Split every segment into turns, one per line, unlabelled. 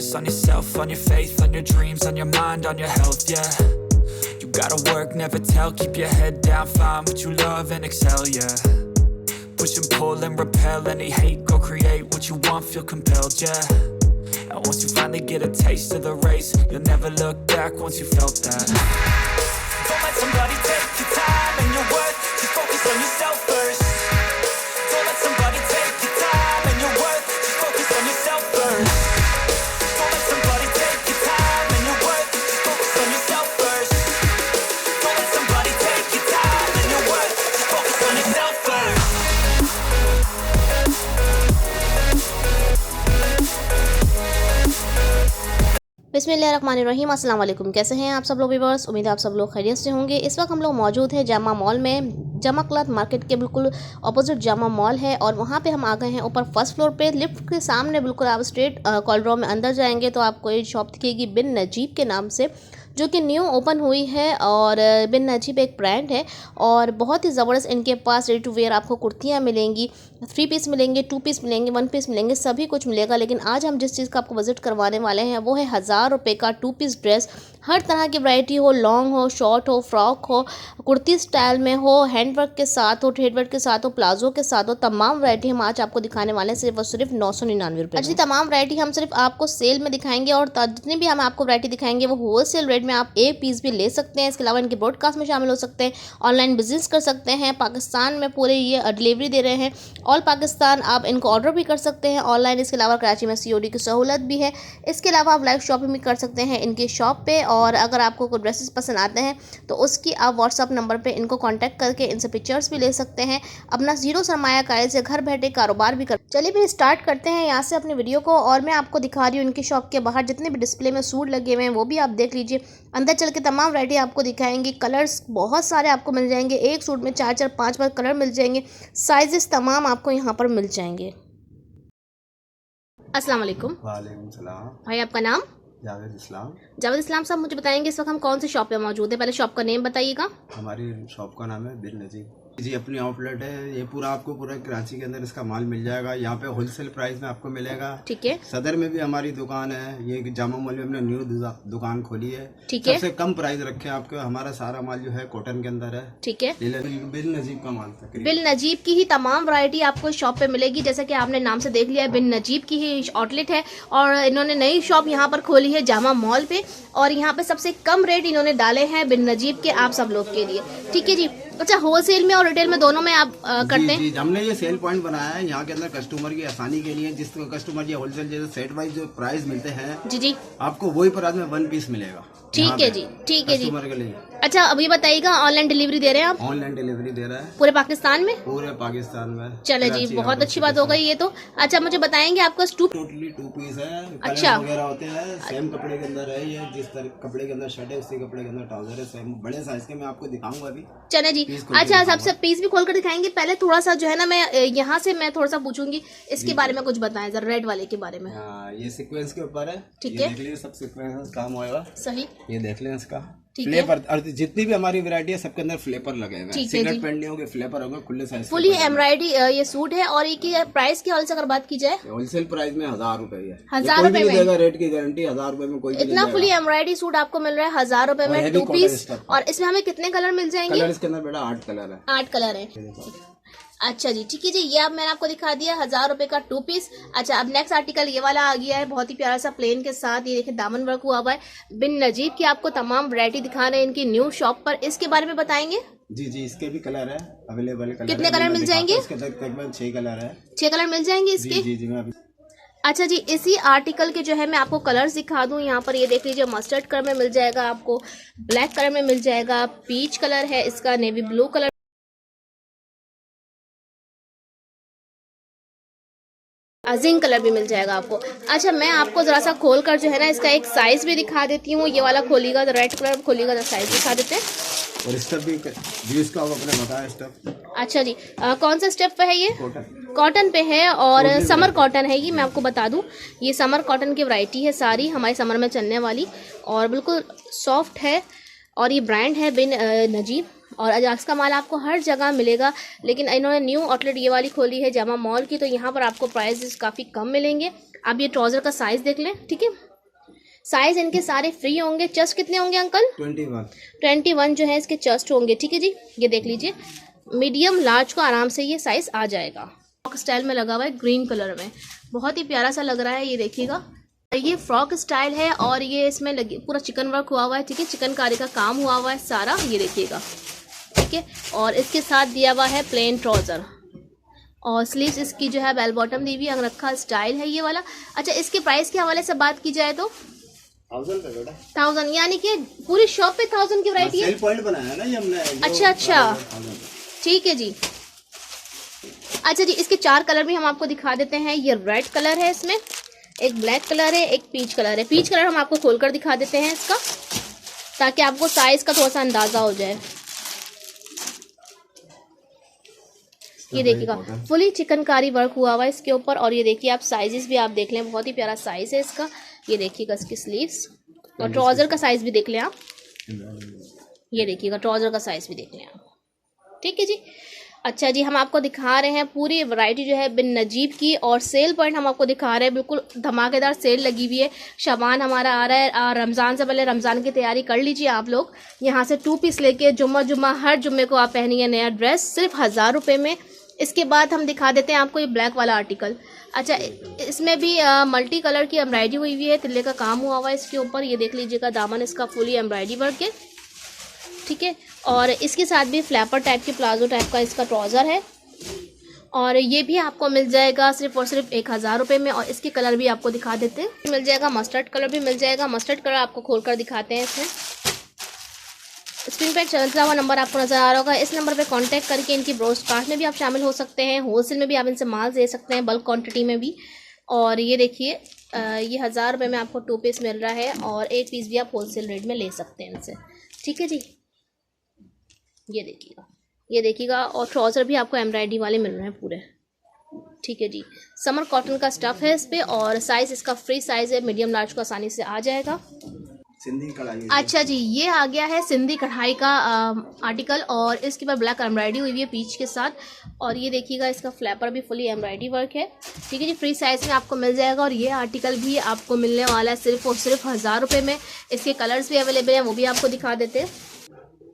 Focus on yourself, on your faith, on your dreams, on your mind, on your health, yeah. You gotta work, never tell, keep your head down, find what you love and excel, yeah. Push and pull and repel any hate, go create what you want, feel compelled, yeah. And once you finally get a taste of the race, you'll never look back once you felt that. Don't let somebody take your time and your worth, just focus on yourself first. Don't let somebody take your time and your worth, just focus on yourself first. Don't let somebody take your time and your worth, just focus on yourself first. Don't let somebody take your time and your worth, just focus on yourself first.
बिस्मिल्लाहिर्रहमानिर्रहीम, अस्सलाम वालेकुम। कैसे हैं आप सब लोग viewers? उम्मीद है आप सब लोग खैरियत से होंगे। इस वक्त हम लोग मौजूद हैं जामा मॉल में। जामा क्लॉथ मार्केट के बिल्कुल अपोजिट जामा मॉल है और वहाँ पे हम आ गए हैं ऊपर फर्स्ट फ्लोर पे। लिफ्ट के सामने बिल्कुल आप स्ट्रेट कॉरिडोर में अंदर जाएंगे तो आपको ये शॉप दिखेगी बिन नजीब के नाम से, जो कि न्यू ओपन हुई है। और बिन नजीब एक ब्रांड है और बहुत ही ज़बरदस्त इनके पास रेडी टू वेयर आपको कुर्तियाँ मिलेंगी, 3 पीस मिलेंगे, 2 पीस मिलेंगे, 1 पीस मिलेंगे, सभी कुछ मिलेगा। लेकिन आज हम जिस चीज़ का आपको विजिट करवाने वाले हैं वो है 1000 रुपये का 2 पीस ड्रेस। हर तरह की वैरायटी हो, लॉन्ग हो, शॉर्ट हो, फ्रॉक हो, कुर्ती स्टाइल में हो, हैंडवर्क के साथ हो, थ्रेडवर्क के साथ हो, प्लाजो के साथ हो, तमाम वैरायटी हम आज आपको दिखाने वाले हैं सिर्फ और सिर्फ 999 रुपये। अच्छी तमाम वैरायटी हम सिर्फ आपको सेल में दिखाएंगे और जितनी भी हम आपको वैरायटी दिखाएंगे वो होलसेल रेट में आप एक पीस भी ले सकते हैं। इसके अलावा इनके ब्रॉडकास्ट में शामिल हो सकते हैं, ऑनलाइन बिजनेस कर सकते हैं। पाकिस्तान में पूरे ये डिलीवरी दे रहे हैं, ऑल पाकिस्तान आप इनको ऑर्डर भी कर सकते हैं ऑनलाइन। इसके अलावा कराची में COD की सहूलत भी है। इसके अलावा आप लाइव शॉपिंग भी कर सकते हैं इनकी शॉप पे। और अगर आपको कोई ड्रेसेस पसंद आते हैं तो उसकी आप व्हाट्सअप नंबर पे इनको कांटेक्ट करके इनसे पिक्चर्स भी ले सकते हैं। अपना जीरो सरमायाकारी से घर बैठे कारोबार भी कर। चलिए फिर स्टार्ट करते हैं यहाँ से अपनी वीडियो को। और मैं आपको दिखा रही हूँ इनकी शॉप के बाहर जितने भी डिस्प्ले में सूट लगे हुए हैं वो भी आप देख लीजिए। अंदर चल के तमाम वैरायटी आपको दिखाएंगे। कलर्स बहुत सारे आपको मिल जाएंगे, एक सूट में 4-4, 5-5 कलर मिल जाएंगे। साइजेस तमाम आपको यहाँ पर मिल जाएंगे। अस्सलाम वालेकुम।
वालेकुम सलाम।
भाई आपका नाम?
जावेद इस्लाम।
जावेद इस्लाम साहब, मुझे बताएंगे इस वक्त हम कौन सी शॉप पे मौजूद है? पहले शॉप का नेम बताइएगा।
हमारी शॉप का नाम है बिन नजीब जी, अपनी आउटलेट है। ये आपको पूरा कराची के अंदर इसका माल मिल जाएगा। यहाँ पे होलसेल प्राइस में आपको मिलेगा। ठीक है। सदर में भी हमारी दुकान है। ये जामा मॉल में हमने न्यू दुकान खोली है। ठीक है। सबसे कम प्राइस रखे हैं आपको। हमारा सारा माल जो है कॉटन के अंदर है। ठीक है। बिन नजीब का माल था।
बिन नजीब की ही तमाम वैरायटी आपको शॉप पे मिलेगी। जैसा कि आपने नाम से देख लिया, बिन नजीब की ही आउटलेट है और इन्होंने नई शॉप यहाँ पर खोली है जामा मॉल पे। और यहाँ पे सबसे कम रेट इन्होंने डाले हैं बिन नजीब के आप सब लोग के लिए। ठीक है जी। अच्छा, होलसेल में और रिटेल में दोनों में आप करते हैं?
जी, हमने ये सेल पॉइंट बनाया है यहाँ के अंदर कस्टमर की आसानी के लिए। जिस कस्टमर ये होलसेल जैसे सेट वाइज जो प्राइस मिलते हैं जी जी, आपको वही प्राइस में 1 पीस मिलेगा।
ठीक है जी, ठीक है जी।
कस्टमर के लिए।
अच्छा, अभी बताइएगा ऑनलाइन डिलीवरी दे रहे हैं आप?
ऑनलाइन डिलीवरी दे रहा है
पूरे पाकिस्तान में?
पूरे पाकिस्तान में।
चले जी, बहुत अच्छी बात हो गई ये तो। अच्छा, मुझे बताएंगे आपका
टोटली 2 पीस है। अच्छा, वगैरह होते हैं। सेम कपड़े के अंदर है ये। जिस तरह कपड़े के अंदर शर्ट है उसी कपड़े के अंदर ट्राउजर है। सेम बड़े साइज के मैं आपको दिखाऊंगा अभी।
चले जी। अच्छा, सबसे पीस भी खोल कर दिखाएंगे। पहले थोड़ा सा जो है ना, मैं यहाँ से मैं थोड़ा सा पूछूंगी इसके बारे में कुछ बताएं जरा, रेड वाले के बारे में।
ये सीक्वेंस के ऊपर है। ठीक है, देख लीजिए सब सीक्वेंस काम होगा। सही, ये देख लें इसका फ्लेपर। और जितनी भी हमारी वैरायटी है सबके अंदर फ्लेपर लगे हुए हैं। सिगरेट पेंट नहीं होंगे, फ्लेपर होंगे, खुले साइज
फुली एम्ब्रॉयडरी ये सूट है। और ये प्राइस की अगर बात की जाए,
होलसेल प्राइस में 1000 रुपए है।
1000 रुपए में
रेट की गारंटी। 1000 रुपए में कोई
इतना फुली एम्ब्रॉयडरी सूट आपको मिल रहा है 1000 रुपए में 2 पीस। और इसमें हमें कितने कलर मिल जाएंगे?
कलर इसके अंदर बेटा 8 कलर है।
8 कलर है। अच्छा जी, ठीक है जी। ये अब मैंने आपको दिखा दिया 1000 रुपए का 2 पीस। अच्छा, अब नेक्स्ट आर्टिकल ये वाला आ गया है, बहुत ही प्यारा सा प्लेन के साथ। ये देखिए दामन वर्क हुआ हुआ है। बिन नजीब की आपको तमाम वैरायटी दिखा रहे हैं इनकी न्यू शॉप पर। इसके बारे में बताएंगे?
जी जी, इसके भी कलर है अवेलेबल।
कितने कलर मिल जाएंगे?
इसके तकरीबन 6 कलर है।
6 कलर मिल जाएंगे इसके?
जी जी मैं अभी।
अच्छा जी, इसी आर्टिकल के जो है मैं आपको कलर्स दिखा दूं। यहाँ पर ये देख लीजिए, मस्टर्ड कलर में मिल जाएगा आपको, ब्लैक कलर में मिल जाएगा, पीच कलर है इसका, navy blue colour, zinc colour भी मिल जाएगा आपको। अच्छा, मैं आपको जरा सा खोल कर जो है ना इसका एक साइज भी दिखा देती हूँ। ये वाला खोलिएगा तो रेड कलर खोलिएगा तो साइज दिखा देते हैं।
और स्टफ भी इसका अपने बताया स्टफ।
अच्छा जी, कौन सा स्टफ पे है ये? कॉटन पे है और समर कॉटन है ये। मैं आपको बता दूं, ये समर कॉटन की वैरायटी है सारी हमारे समर में चलने वाली और बिल्कुल सॉफ्ट है। और ये ब्रांड है बिन नजीब और अजाक्स का माल आपको हर जगह मिलेगा। लेकिन इन्होंने न्यू आउटलेट ये वाली खोली है जामा मॉल की, तो यहाँ पर आपको प्राइसेस काफ़ी कम मिलेंगे। आप ये ट्राउज़र का साइज़ देख लें। ठीक है, साइज इनके सारे फ्री होंगे। चेस्ट कितने होंगे अंकल? 21 जो है इसके चेस्ट होंगे। ठीक है जी, ये देख लीजिए मीडियम लार्ज को आराम से ये साइज आ जाएगा। फ्रॉक स्टाइल में लगा हुआ है ग्रीन कलर में, बहुत ही प्यारा सा लग रहा है। ये देखिएगा ये फ्रॉक स्टाइल है और ये इसमें लगी पूरा चिकन वर्क हुआ हुआ है। ठीक है, चिकनकारी का काम हुआ हुआ है सारा, ये देखिएगा। ठीक है, और इसके साथ दिया हुआ है प्लेन ट्राउज़र और स्लीव्स इसकी जो है बेल बॉटम दी हुई अंगरखा स्टाइल है ये वाला। अच्छा, इसके प्राइस के हवाले से बात की जाए तो 1000 यानी कि पूरी शॉप पे 1000 की वैरायटी है।
सेल पॉइंट बनाया ना ये हमने।
अच्छा, ठीक है जी। अच्छा जी, इसके 4 कलर भी हम आपको दिखा देते हैं। ये रेड कलर है, इसमें एक ब्लैक कलर है, एक पीच कलर है। पीच कलर हम आपको खोलकर दिखा देते हैं इसका, ताकि आपको साइज का थोड़ा सा अंदाजा हो जाए। ये देखिएगा फुली चिकनकारी वर्क हुआ हुआ है इसके ऊपर। और ये देखिए आप साइजेस भी आप देख लें, बहुत ही प्यारा साइज है इसका। ये देखिएगा इसकी स्लीव्स और ट्राउजर का साइज भी देख लें आप। ये देखिएगा ट्राउजर का साइज भी देख लें आप। ठीक है जी। अच्छा जी, हम आपको दिखा रहे हैं पूरी वैरायटी जो है बिन नजीब की, और सेल पॉइंट हम आपको दिखा रहे हैं। बिल्कुल धमाकेदार सेल लगी हुई है। शाबान हमारा आ रहा है, रमज़ान से पहले रमज़ान की तैयारी कर लीजिए आप लोग। यहाँ से 2 पीस लेके जुम्मा हर जुम्मे को आप पहनिए नया ड्रेस सिर्फ 1000 रुपये में। इसके बाद हम दिखा देते हैं आपको ये ब्लैक वाला आर्टिकल। अच्छा, इसमें भी मल्टी कलर की एम्ब्रॉयडरी हुई हुई है, तिल्ले का काम हुआ हुआ है इसके ऊपर। ये देख लीजिएगा दामन इसका फुली एम्ब्रॉयडरी वर्क है। ठीक है, और इसके साथ भी फ्लैपर टाइप की प्लाजो टाइप का इसका ट्राउज़र है, और ये भी आपको मिल जाएगा सिर्फ और सिर्फ 1000 रुपये में। और इसके कलर भी आपको दिखा देते हैं, मिल जाएगा मस्टर्ड कलर भी मिल जाएगा। मस्टर्ड कलर आपको खोलकर दिखाते हैं। इसमें स्क्रीन पे चलता हुआ नंबर आपको नजर आ रहा होगा, इस नंबर पे कांटेक्ट करके इनकी ब्रॉडकास्ट में भी आप शामिल हो सकते हैं। होलसेल में भी आप इनसे माल दे सकते हैं, बल्क क्वांटिटी में भी। और ये देखिए ये 1000 रुपये में आपको 2 पीस मिल रहा है, और 1 पीस भी आप होलसेल रेट में ले सकते हैं इनसे। ठीक है जी, ये देखिएगा और ट्राउज़र भी आपको एम्ब्रॉयडरी वाले मिल रहे हैं पूरे। ठीक है जी, समर कॉटन का स्टफ़ है इस पर, और साइज़ इसका फ्री साइज़ है, मीडियम लार्ज को आसानी से आ जाएगा।
सिंधी कढ़ाई।
अच्छा जी, ये आ गया है सिंधी कढ़ाई का आर्टिकल, और इसके ऊपर ब्लैक एम्ब्रॉयडरी हुई है पीच के साथ। और ये देखिएगा इसका फ्लैपर भी फुली एम्ब्रॉयडरी वर्क है। ठीक है जी, फ्री साइज़ में आपको मिल जाएगा। और ये आर्टिकल भी आपको मिलने वाला है सिर्फ और सिर्फ 1000 रुपये में। इसके कलर्स भी अवेलेबल हैं, वो भी आपको दिखा देते हैं।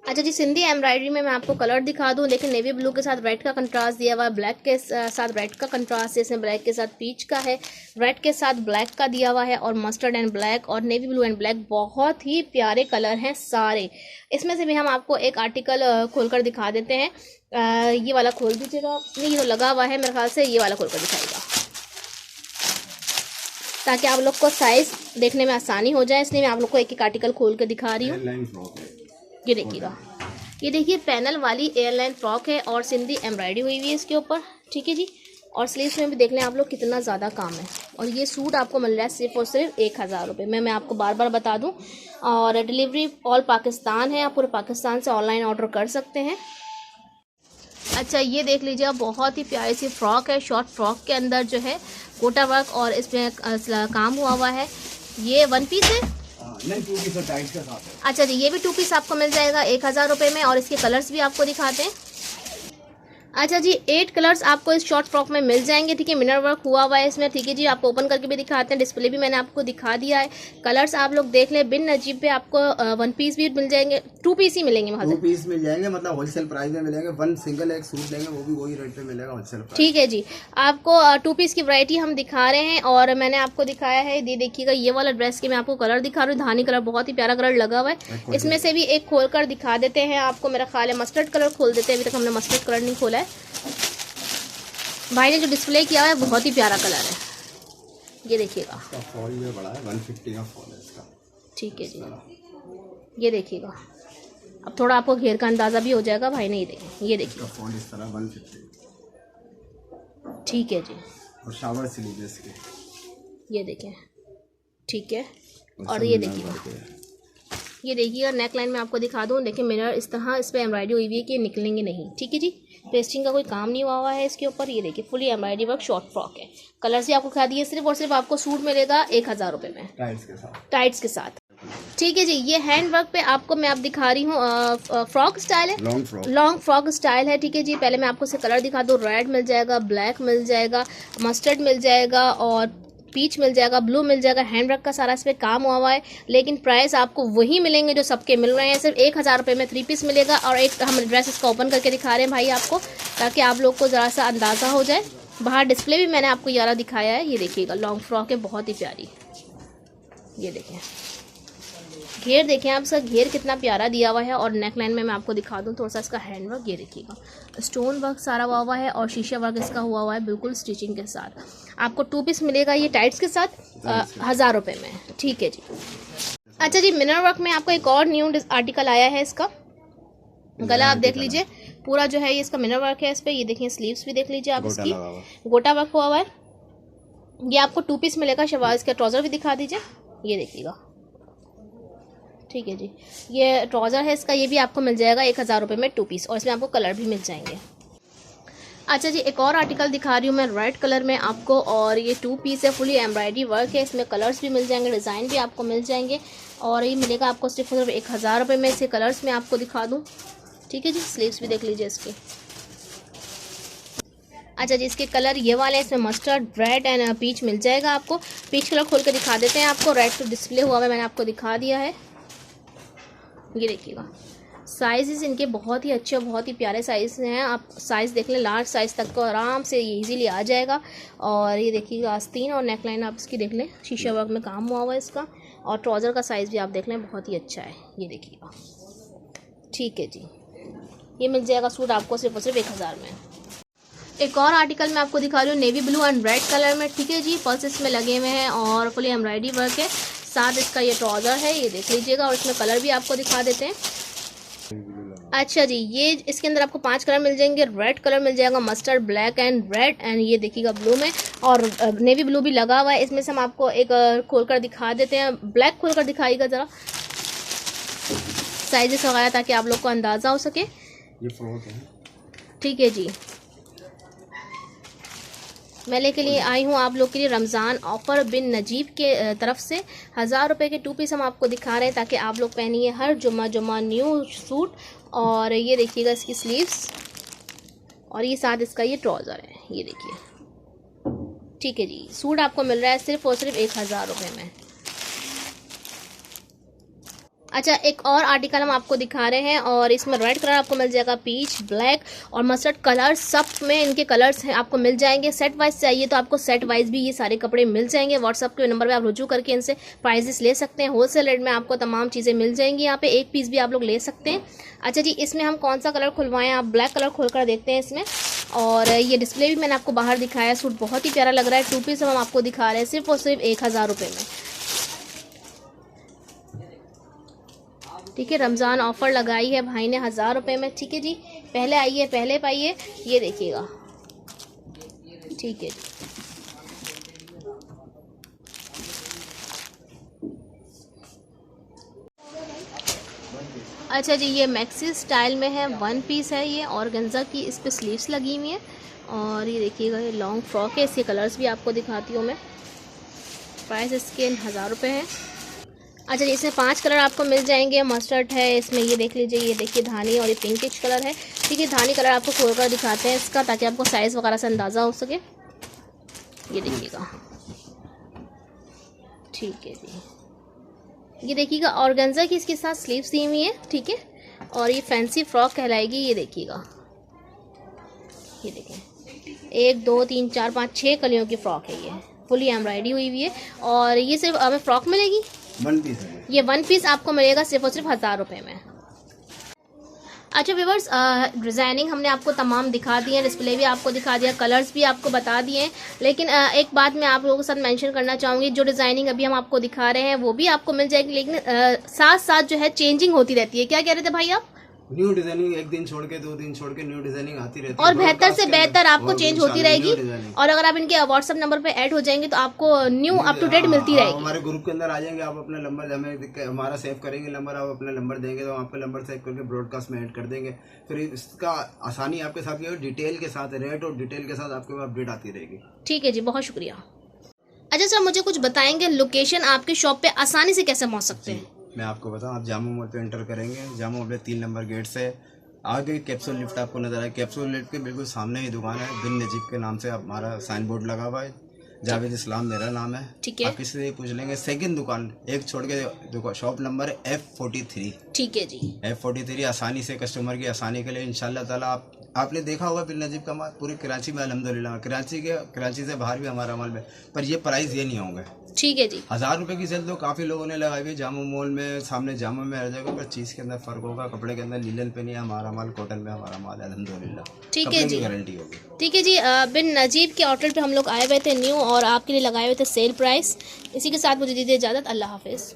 अच्छा जी, सिंधी एम्ब्रॉयडरी में मैं आपको कलर दिखा दूं। लेकिन नेवी ब्लू के साथ रेड का कंट्रास्ट दिया हुआ है, ब्लैक के साथ रेड का कंट्रास्ट है, इसमें ब्लैक के साथ पीच का है, रेड के साथ ब्लैक का दिया हुआ है, और मस्टर्ड एंड ब्लैक और नेवी ब्लू एंड ब्लैक। बहुत ही प्यारे कलर हैं सारे। इसमें से भी हम आपको एक आर्टिकल खोलकर दिखा देते हैं। ये वाला खोल दीजिएगा, नहीं ये तो लगा हुआ है मेरे ख्याल से, ये वाला खोलकर दिखाएगा ताकि आप लोग को साइज़ देखने में आसानी हो जाए, इसलिए मैं आप लोग को एक एक आर्टिकल खोल कर दिखा रही हूँ। ये देखिएगा, ये देखिए पैनल वाली एयरलाइन फ्रॉक है, और सिंधी एम्ब्रॉयडरी हुई हुई है इसके ऊपर। ठीक है जी, और स्लीव्स में भी देख लें आप लोग कितना ज़्यादा काम है। और ये सूट आपको मिल रहा है सिर्फ और सिर्फ 1000 रुपये में। मैं आपको बार बार बता दूं, और डिलीवरी ऑल पाकिस्तान है, आप पूरे पाकिस्तान से ऑनलाइन ऑर्डर कर सकते हैं। अच्छा, ये देख लीजिए आप, बहुत ही प्यारी सी फ्रॉक है, शॉर्ट फ्रॉक के अंदर जो है कोटा वर्क और इसमें काम हुआ है। ये 1 पीस है,
नहीं 2 पीस टाइट्स के साथ है।
अच्छा जी, ये भी 2 पीस आपको मिल जाएगा 1000 रुपये में, और इसके कलर्स भी आपको दिखाते हैं। अच्छा जी, 8 कलर्स आपको इस शॉर्ट फ्रॉक में मिल जाएंगे। ठीक है, मिरर वर्क हुआ हुआ है इसमें। ठीक है जी, आपको ओपन करके भी दिखाते हैं, डिस्प्ले भी मैंने आपको दिखा दिया है। कलर्स आप लोग देख लें, बिन नजीब पे आपको 1 पीस भी मिल जाएंगे, 2 पीस ही मिलेंगे वहाँ से।
2 पीस मिल जाएंगे, मतलब होलसेल प्राइस में मिलेंगे। 1 सिंगल एक सूट लेंगे वो भी वही रेट पे मिलेगा होलसेल प्राइस।
ठीक है जी, आपको 2 पीस की वैरायटी हम दिखा रहे हैं, और मैंने आपको दिखाया है। ये देखिएगा, ये वाला ड्रेस के मैं आपको कलर दिखा रही हूँ, धानी कलर, बहुत ही प्यारा कलर लगा हुआ है। इसमें से भी एक खोल कर दिखा देते हैं आपको, मेरा ख्याल है मस्टर्ड कलर खोल देते हैं। अभी तक हमने मस्टर्ड कलर नहीं खोला है, भाई ने जो डिस्प्ले किया है बहुत ही प्यारा कलर है। ये देखिएगा,
इसका फॉल ये बड़ा है, 150 का फॉल है इसका।
ठीक है जी, ये देखिएगा, अब थोड़ा आपको घेर का अंदाज़ा भी हो जाएगा। भाई ने ये देखिए
फॉल इस तरह 150।
ठीक है जी,
और शावर स्लीव इसके,
ये देखें। ठीक है, और ये देखिएगा नेक लाइन में आपको दिखा दूँ। देखिए मिरर इस तरह इस पर एम्ब्रॉयडरी हुई हुई है कि निकलेंगे नहीं। ठीक है जी, पेस्टिंग का कोई काम नहीं हुआ है इसके ऊपर। ये देखिए fully embroidery work short frock है। कलर से आपको खा दिए, सिर्फ और सिर्फ आपको सूट मिलेगा 1000 रुपये में, टाइट्स के साथ। ठीक है जी, ये हैंड वर्क पे आपको मैं आप दिखा रही हूँ, फ्रॉक स्टाइल है, लॉन्ग फ्रॉक स्टाइल है। ठीक है जी, पहले मैं आपको से कलर दिखा दूँ। रेड मिल जाएगा, ब्लैक मिल जाएगा, मस्टर्ड मिल जाएगा, और पीच मिल जाएगा, ब्लू मिल जाएगा, हैंडवर्क का सारा इस पर काम हुआ है। लेकिन प्राइस आपको वही मिलेंगे जो सबके मिल रहे हैं, सिर्फ 1000 रुपये में 3 पीस मिलेगा। और एक हम ड्रेस इसका ओपन करके दिखा रहे हैं भाई आपको, ताकि आप लोग को ज़रा सा अंदाज़ा हो जाए। बाहर डिस्प्ले भी मैंने आपको यारा दिखाया है, ये देखिएगा लॉन्ग फ्रॉक है, बहुत ही प्यारी। ये देखें घेर, देखें आप इसका घेर कितना प्यारा दिया हुआ है। और नेक लाइन में मैं आपको दिखा दूं थोड़ा सा इसका हैंड वर्क, ये देखिएगा स्टोन वर्क सारा हुआ है और शीशा वर्क इसका हुआ है बिल्कुल स्टिचिंग के साथ। आपको 2 पीस मिलेगा ये टाइट्स के साथ 1000 रुपये में, ठीक है जी। अच्छा जी, मिरर वर्क में आपको एक और न्यू आर्टिकल आया है, इसका गला आप देख लीजिए, पूरा जो है ये इसका मिरर वर्क है इस पर। ये देखिए स्लीव्स भी देख लीजिए आप, इसकी गोटा वर्क हुआ है। ये आपको 2 पीस मिलेगा। शवाज का ट्राउज़र भी दिखा दीजिए, ये देखिएगा, ठीक है जी। ये ट्राउज़र है इसका, ये भी आपको मिल जाएगा 1000 रुपये में 2 पीस, और इसमें आपको कलर भी मिल जाएंगे। अच्छा जी, एक और आर्टिकल दिखा रही हूँ मैं रेड कलर में आपको, और ये 2 पीस है, फुली एम्ब्रॉयडरी वर्क है, इसमें कलर्स भी मिल जाएंगे, डिज़ाइन भी आपको मिल जाएंगे। और ये मिलेगा आपको सिर्फ 1000 रुपये में। इसके कलर्स में आपको दिखा दूँ, ठीक है जी। स्लीव्स भी देख लीजिए इसके। अच्छा जी, इसके कलर ये वाले हैं, इसमें मस्टर्ड, रेड एंड पीच मिल जाएगा आपको। पीच कलर खोल के दिखा देते हैं आपको, रेड तो डिस्प्ले हुआ है, मैंने आपको दिखा दिया है। ये देखिएगा साइज़ इनके बहुत ही अच्छे, बहुत ही प्यारे साइज़ हैं। आप साइज़ देख लें, लार्ज साइज़ तक को आराम से इजीली आ जाएगा। और ये देखिएगा आस्तीन और नेक लाइन आप इसकी देख लें, शीशा वर्क में काम हुआ है इसका। और ट्राउज़र का साइज़ भी आप देख लें, बहुत ही अच्छा है, ये देखिएगा, ठीक है जी। ये मिल जाएगा सूट आपको सिर्फ और सिर्फ 1000 में। एक और आर्टिकल मैं आपको दिखा रही हूँ navy blue and red colour में, ठीक है जी। पल्स इसमें लगे हुए हैं और फुली एम्ब्रॉयडरी वर्क है, साथ इसका ये ट्राउज़र है, ये देख लीजिएगा। और इसमें कलर भी आपको दिखा देते हैं। अच्छा जी, ये इसके अंदर आपको 5 कलर मिल जाएंगे। रेड कलर मिल जाएगा, mustard, black and red, and ये देखिएगा ब्लू में, और नेवी ब्लू भी लगा हुआ है। इसमें से हम आपको एक खोलकर दिखा देते हैं, ब्लैक खोलकर दिखाइएगा ज़रा साइजेस वगैरह, ताकि आप लोग को अंदाज़ा हो सके।
ये फ्रॉक है,
ठीक है जी। मैं लेके लिए आई हूँ आप लोग के लिए रमज़ान ऑफ़र बिन नजीब के तरफ से 1000 रुपये के 2 पीस हम आपको दिखा रहे हैं, ताकि आप लोग पहनिए हर जुम्मा न्यू सूट। और ये देखिएगा इसकी स्लीव्स, और ये साथ इसका ये ट्राउज़र है, ये देखिए, ठीक है जी। सूट आपको मिल रहा है सिर्फ और सिर्फ 1000 रुपये में। अच्छा, एक और आर्टिकल हम आपको दिखा रहे हैं, और इसमें रेड कलर आपको मिल जाएगा, पीच, ब्लैक और मस्टर्ड कलर, सब में इनके कलर्स हैं आपको मिल जाएंगे। सेट वाइज चाहिए तो आपको सेट वाइज भी ये सारे कपड़े मिल जाएंगे। व्हाट्सअप के नंबर पे आप रुजू करके इनसे प्राइसेस ले सकते हैं। होलसेल रेट में आपको तमाम चीज़ें मिल जाएंगी। यहाँ पे 1 पीस भी आप लोग ले सकते हैं। अच्छा जी, इसमें हम कौन सा कलर खुलवाएं, आप ब्लैक कलर खोल कर देखते हैं इसमें। और ये डिस्प्ले भी मैंने आपको बाहर दिखाया, सूट बहुत ही प्यारा लग रहा है। 2 पीस हम आपको दिखा रहे हैं सिर्फ और सिर्फ 1000 रुपये में, ठीक है। रमज़ान ऑफ़र लगाई है भाई ने 1000 रुपये में, ठीक है जी। पहले आइए, पहले पाइए, ये देखिएगा, ठीक है जी। अच्छा जी, ये मैक्सी स्टाइल में है, 1 पीस है ये, और गंजा की इस पर स्लीव्स लगी हुई हैं। और ये देखिएगा ये लॉन्ग फ्रॉक है, इसके कलर्स भी आपको दिखाती हूँ मैं। प्राइस इसके 1000 रुपये है। अच्छा जी, इसमें 5 कलर आपको मिल जाएंगे। मस्टर्ड है इसमें, ये देख लीजिए, ये देखिए धानी, और ये पिंकिश कलर है, ठीक है। धानी कलर आपको खोलकर दिखाते हैं इसका, ताकि आपको साइज़ वगैरह से अंदाज़ा हो सके। ये देखिएगा, ठीक है जी। ये देखिएगा ऑर्गेन्जा की इसके साथ स्लीव्स दी हुई है, ठीक है। और ये फैंसी फ्रॉक कहलाएगी, ये देखिएगा, ये देखें 1 2 3 4 5 6 कलियों की फ़्रॉक है, ये फुली एम्ब्रॉयडरी हुई हुई है। और ये सिर्फ हमें फ़्रॉक मिलेगी,
1 पीस है
ये 1 पीस आपको मिलेगा सिर्फ और सिर्फ 1000 रुपये में। अच्छा व्यूअर्स, डिज़ाइनिंग हमने आपको तमाम दिखा दी है, डिस्प्ले भी आपको दिखा दिया, कलर्स भी आपको बता दिए हैं। लेकिन एक बात मैं आप लोगों के साथ मेंशन करना चाहूँगी, जो डिज़ाइनिंग अभी हम आपको दिखा रहे हैं वो भी आपको मिल जाएगी, लेकिन साथ साथ जो है चेंजिंग होती रहती है। क्या कह रहे थे भाई आप?
न्यू डिजाइनिंग 1 दिन छोड़ के 2 दिन छोड़ के न्यू डिजाइनिंग आती रहती है,
और बेहतर से बेहतर आपको चेंज होती रहेगी। और अगर आप इनके व्हाट्सएप नंबर पे ऐड हो जाएंगे तो आपको न्यू अप टू डेट मिलती रहेगी।
हमारे ग्रुप के अंदर आ जाएंगे, आप अपना नंबर हमारा सेव करेंगे, नंबर आप अपना नंबर देंगे तो आपका नंबर सेव करके ब्रॉडकास्ट में ऐड कर देंगे। फिर इसका आसानी आपके साथ ये डिटेल के साथ, रेट और डिटेल के साथ आपको अपडेट आती रहेगी।
ठीक है जी, बहुत शुक्रिया। अच्छा सर, मुझे कुछ बताएंगे लोकेशन आपके शॉप पे आसानी से कैसे पहुँच सकते हैं?
मैं आपको बताऊँ, आप जामा मॉल पे एंटर करेंगे, जामा मॉल पे 3 नंबर गेट से आगे कैप्सूल लिफ्ट आपको नजर आए। कैप्सूल लिफ्ट के बिल्कुल सामने ही दुकान है, बिन नजीब के नाम से हमारा साइन बोर्ड लगा हुआ है। जावेद इस्लाम मेरा नाम है।
ठीक है।
आप किसी से पूछ लेंगे। सेकंड दुकान एक छोड़ के दुकान, शॉप नंबर F43।
ठीक है जी।
F43 आसानी से, कस्टमर की आसानी के लिए इंशाल्लाह ताला। आपने देखा होगा बिल नजीब का माल पूरे कराची में अल्हम्दुलिल्लाह, कराची से बाहर भी हमारा माल में, पर ये प्राइस ये नहीं होंगे।
ठीक है जी।
1000 रुपए की सेल तो काफ़ी लोगों ने लगाई हुई जामा मॉल में, सामने जामा में हर जगह, पर चीज़ के अंदर फ़र्क होगा। कपड़े के अंदर लीलन पे नहीं है हमारा माल, कॉटन में हमारा माल है अल्हम्दुलिल्लाह।
ठीक है जी,
गारंटी होगी।
ठीक है जी। बिन नजीब के आउटलेट पे हम लोग आए हुए थे न्यू, और आपके लिए लगाए हुए थे सेल प्राइस। इसी के साथ मुझे दीजिए इजाज़त। अल्लाह हाफिज़।